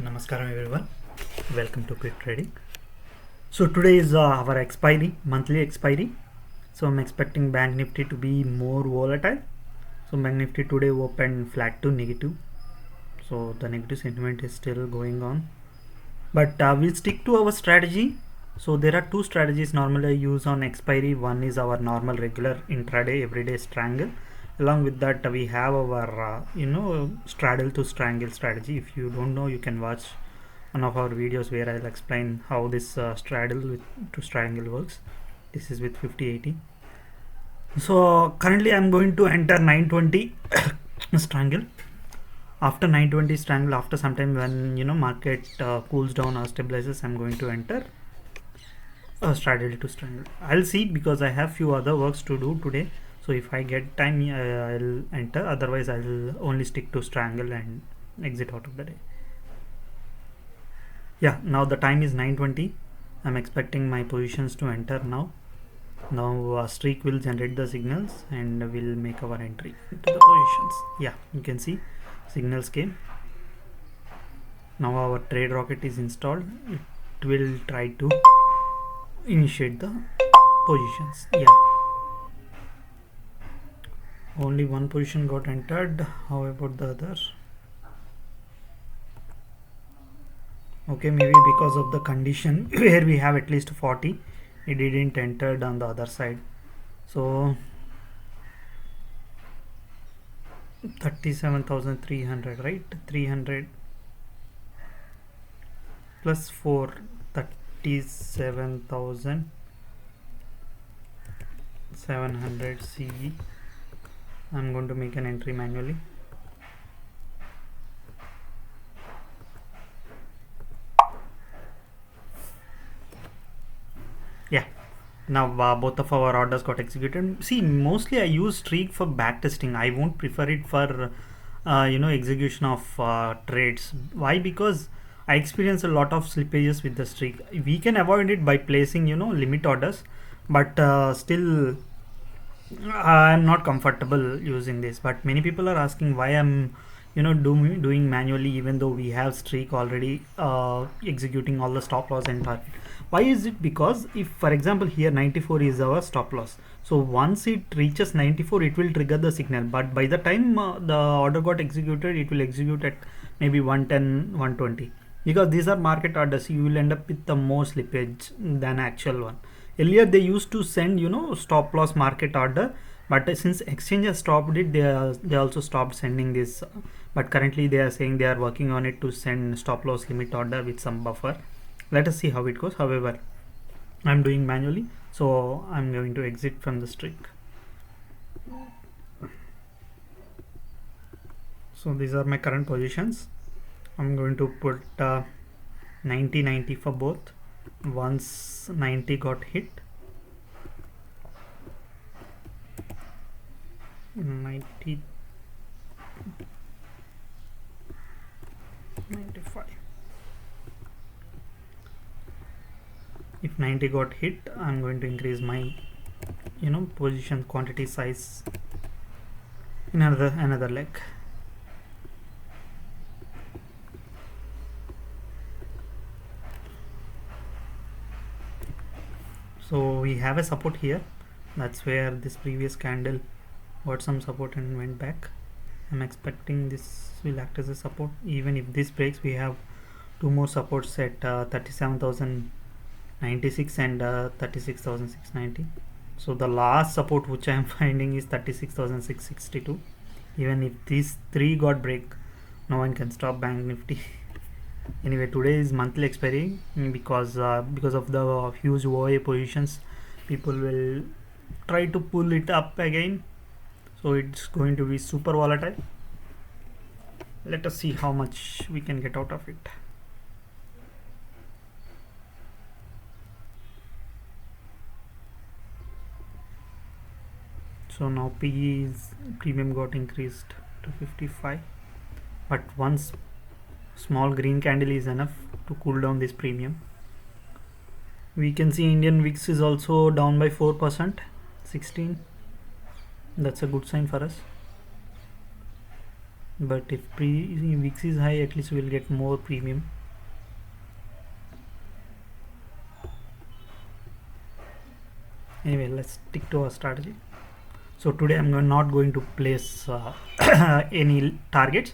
Namaskaram everyone, welcome to Quick Trading. So today is our expiry, monthly expiry. So I'm expecting Bank Nifty to be more volatile. So Bank Nifty today opened flat to negative. So the negative sentiment is still going on. But we'll stick to our strategy. So there are two strategies normally I use on expiry. One is our normal regular intraday everyday strangle. Along with that we have our straddle to strangle strategy. If you don't know, you can watch one of our videos where I'll explain how this straddle to strangle works. This is with 50/80. So currently I'm going to enter 920 strangle. After 920 strangle, after some time when market cools down or stabilizes, I'm going to enter straddle to strangle. I'll see, because I have few other works to do today. So if I get time, I'll enter. Otherwise, I'll only stick to strangle and exit out of the day. Yeah, now the time is 9:20. I'm expecting my positions to enter now. Now streak will generate the signals and we'll make our entry into the positions. Yeah, you can see signals came. Now our trade rocket is installed. It will try to initiate the positions. Yeah, only one position got entered. How about the other? Okay, maybe because of the condition where we have at least 40, it didn't enter on the other side. So 37,300, right? 300 plus 4, 37,700 CE. I'm going to make an entry manually. Yeah, now both of our orders got executed. See, mostly I use streak for back testing. I won't prefer it for execution of trades. Why? Because I experience a lot of slippages with the streak. We can avoid it by placing limit orders, but still I'm not comfortable using this. But many people are asking why I'm doing manually, even though we have streak already executing all the stop loss and target. Why is it? Because if, for example, here 94 is our stop loss, so once it reaches 94, it will trigger the signal. But by the time the order got executed, it will execute at maybe 110, 120, because these are market orders. You will end up with the more slippage than actual one. Earlier they used to send stop loss market order, but since exchange has stopped it, they also stopped sending this. But currently they are saying they are working on it to send stop loss limit order with some buffer. Let us see how it goes. However, I'm doing manually, so I'm going to exit from the streak. So these are my current positions. I'm going to put 90 for both. Once 90 got hit, 90 95. If 90 got hit, I'm going to increase my position quantity size in another leg. So we have a support here. That's where this previous candle got some support and went back. I'm expecting this will act as a support. Even if this breaks, we have two more supports at 37,096 and 36,690. So the last support which I am finding is 36,662. Even if these three got break, no one can stop Bank Nifty. Anyway, today is monthly expiry, because of the huge OA positions, people will try to pull it up again. So it's going to be super volatile. Let us see how much we can get out of it. So now premium got increased to 55, but once small green candle is enough to cool down this premium. We can see Indian VIX is also down by 4%, 16. That's a good sign for us. but if VIX is high, at least we'll get more premium. Anyway, let's stick to our strategy. So today I'm not going to place any targets.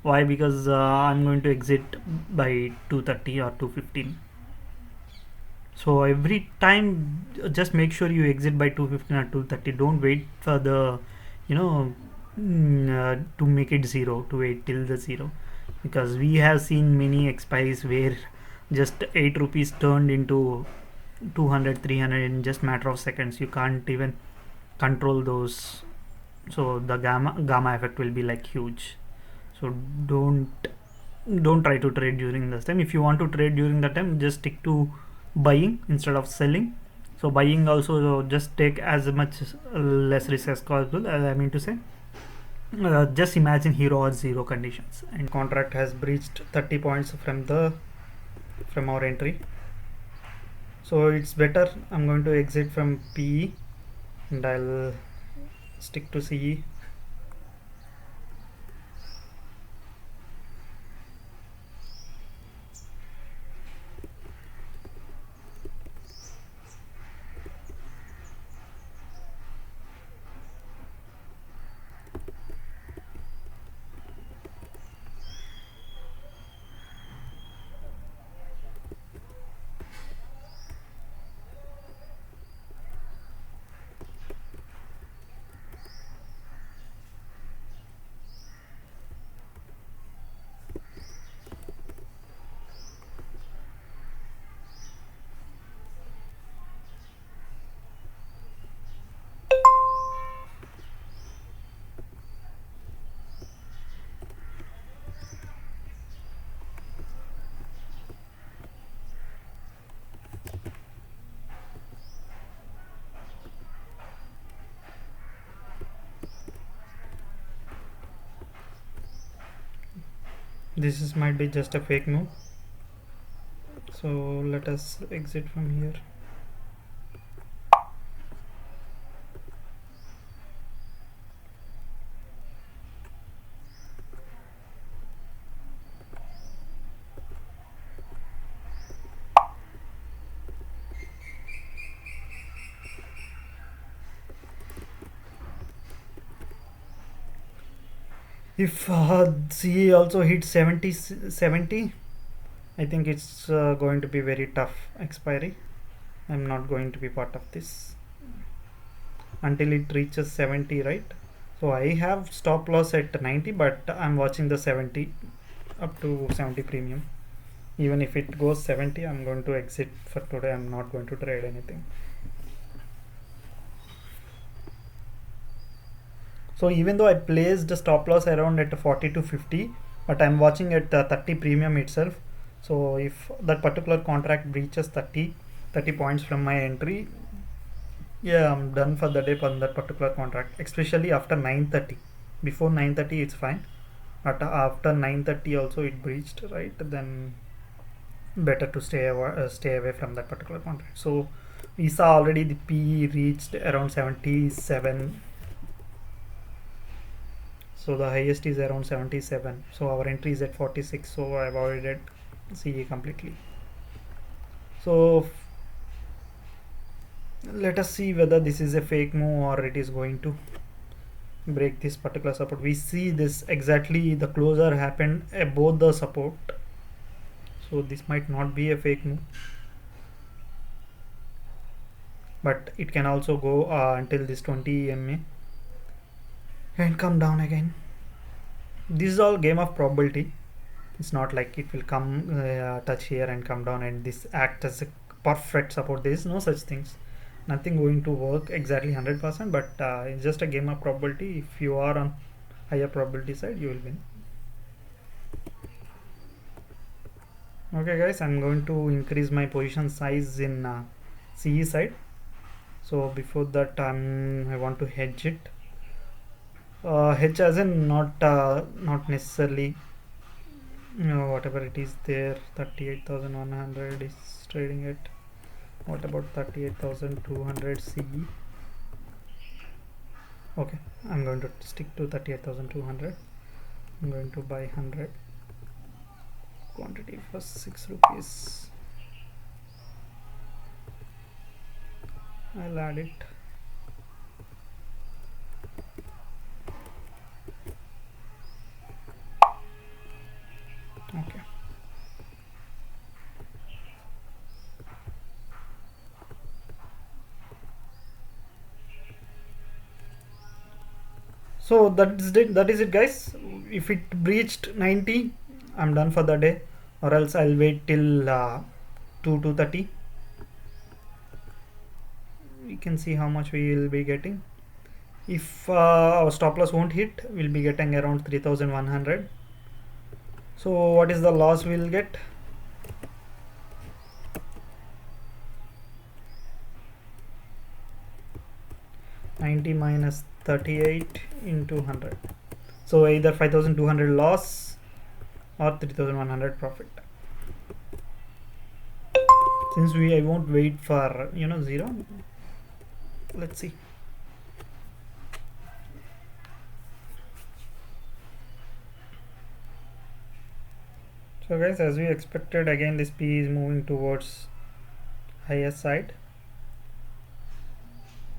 Why? Because I'm going to exit by 2:30 or 2:15. So every time, just make sure you exit by 2:15 or 2:30. Don't wait for the, you know, to make it zero, to wait till the zero, because we have seen many expiries where just 8 rupees turned into 200, 300 in just matter of seconds. You can't even control those. So the gamma effect will be like huge. So don't try to trade during this time. If you want to trade during that time, just stick to buying instead of selling. So buying also, just take as much less risk as possible, as I mean to say. Just imagine hero or zero conditions and contract has breached 30 points from our entry. So it's better, I'm going to exit from PE and I'll stick to CE. This might be just a fake move, so let us exit from here. If CE also hits 70, I think it's going to be very tough expiry. I'm not going to be part of this until it reaches 70, right? So I have stop loss at 90, but I'm watching the 70 up to 70 premium. Even if it goes 70, I'm going to exit for today. I'm not going to trade anything. So even though I placed the stop loss around at 40 to 50, but I'm watching at 30 premium itself. So if that particular contract breaches 30 points from my entry, yeah, I'm done for the day on that particular contract, especially after 9:30. Before 9:30 it's fine, but after 9:30 also it breached, right? Then better to stay away from that particular contract. So we saw already the PE reached around 77. So the highest is around 77. So our entry is at 46. So I avoided CE completely. So let us see whether this is a fake move or it is going to break this particular support. We see this exactly, the closer happened above the support. So this might not be a fake move, but it can also go until this 20 EMA and come down again. This is all game of probability. It's not like it will come touch here and come down and this act as a perfect support. There is no such things. Nothing going to work exactly 100%, but it's just a game of probability. If you are on higher probability side, you will win. Okay guys, I'm going to increase my position size in CE side. So before that, I want to hedge it. Hedge as in not necessarily, whatever it is there. 38,100 is trading it. What about 38,200 CE? Okay, I'm going to stick to 38,200. I'm going to buy 100 quantity for 6 rupees. I'll add it. Okay. So that is it guys. If it breached 90, I'm done for the day, or else I'll wait till 2:30. We can see how much we will be getting. If our stop loss won't hit, we'll be getting around 3100. So what is the loss we'll get? $90 minus 38 into 100. So either 5200 loss or 3100 profit. Since I won't wait for 0. Let's see. So guys, as we expected, again this P is moving towards higher side.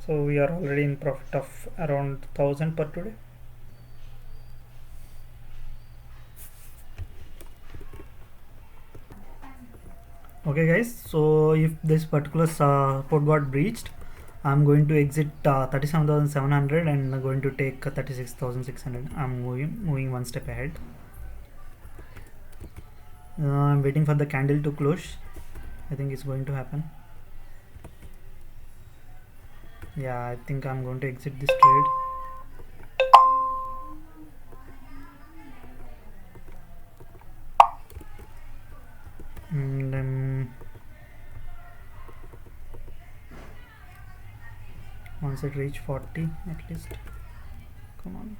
So we are already in profit of around 1000 per today. Okay guys, so if this particular support got breached, I'm going to exit 37,700 and going to take 36,600. I'm moving one step ahead. I'm waiting for the candle to close. I think it's going to happen. Yeah, I think I'm going to exit this trade. And once it reach 40 at least, come on.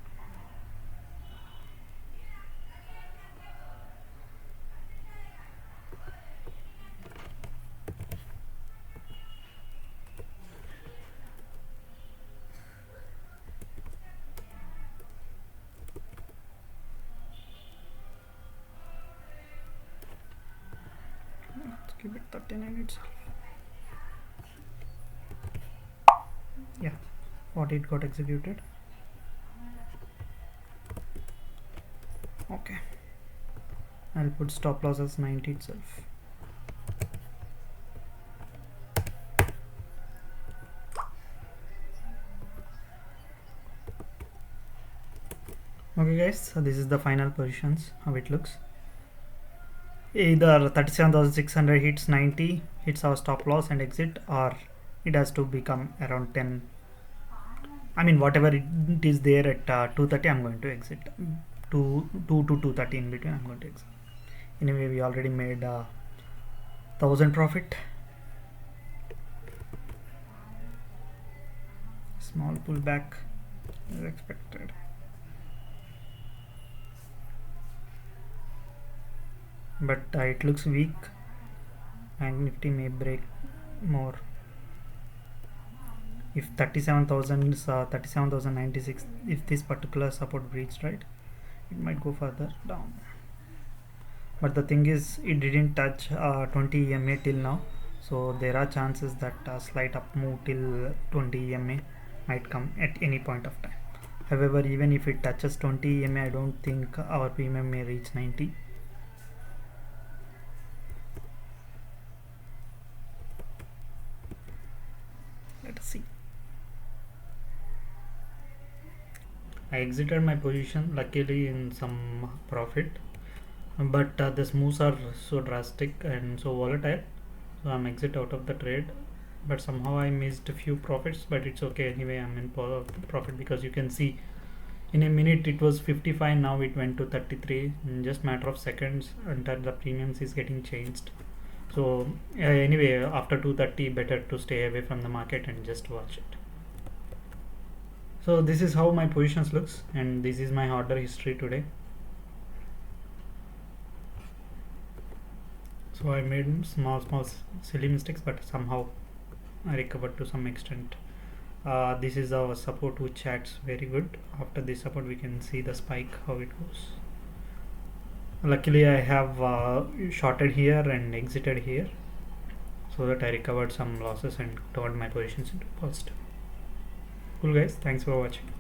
Let's keep it 39 itself. Yeah, 40 it got executed. Okay, I'll put stop loss as 90 itself. Okay guys, so this is the final positions, how it looks. Either 37,600 hits 90, hits our stop loss and exit, or it has to become around 10. I mean whatever it is there at 230, I'm going to exit. 2 to 230 in between, I'm going to exit. Anyway, we already made 1000 profit. Small pullback as expected. But it looks weak and Nifty may break more. If 37,000 is 37,096, if this particular support breached, right, it might go further down. But the thing is, it didn't touch 20 EMA till now, so there are chances that a slight up move till 20 EMA might come at any point of time. However, even if it touches 20 EMA, I don't think our premium may reach 90. Let us see. I exited my position luckily in some profit, but the moves are so drastic and so volatile, so I'm exit out of the trade. But somehow I missed a few profits, but it's okay anyway. I'm in profit because you can see in a minute it was 55, now it went to 33 in just matter of seconds until the premiums is getting changed. So anyway, after 230 better to stay away from the market and just watch it. So this is how my positions looks, and this is my order history today. So I made small silly mistakes, but somehow I recovered to some extent. This is our support which acts very good. After this support we can see the spike how it goes. Luckily I have shorted here and exited here, so that I recovered some losses and turned my positions into positive. Cool guys, thanks for watching.